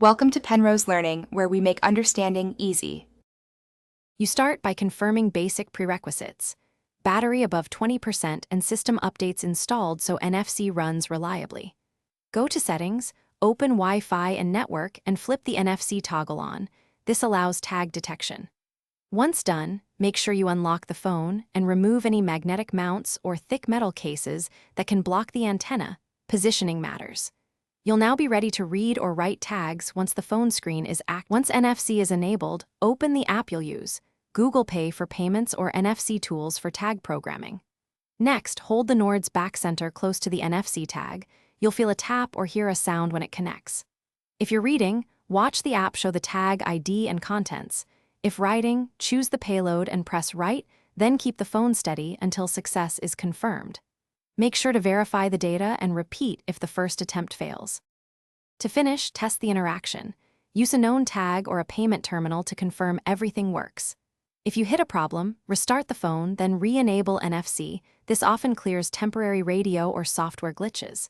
Welcome to Penrose Learning, where we make understanding easy. You start by confirming basic prerequisites: battery above 20% and system updates installed so NFC runs reliably. Go to Settings, open Wi-Fi and Network, and flip the NFC toggle on. This allows tag detection. Once done, make sure you unlock the phone and remove any magnetic mounts or thick metal cases that can block the antenna. Positioning matters. You'll now be ready to read or write tags once the phone screen is active. Once NFC is enabled, open the app you'll use: Google Pay for payments or NFC tools for tag programming. Next, hold the Nord's back center close to the NFC tag. You'll feel a tap or hear a sound when it connects. If you're reading, watch the app show the tag ID and contents. If writing, choose the payload and press Write, then keep the phone steady until success is confirmed. Make sure to verify the data and repeat if the first attempt fails. To finish, test the interaction. Use a known tag or a payment terminal to confirm everything works. If you hit a problem, restart the phone, then re-enable NFC. This often clears temporary radio or software glitches.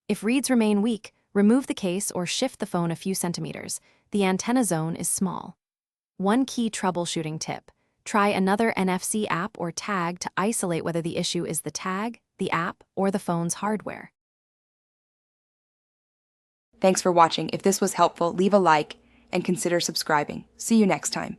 If reads remain weak, remove the case or shift the phone a few centimeters. The antenna zone is small. One key troubleshooting tip: try another NFC app or tag to isolate whether the issue is the tag, the app, or the phone's hardware. Thanks for watching. If this was helpful, leave a like and consider subscribing. See you next time.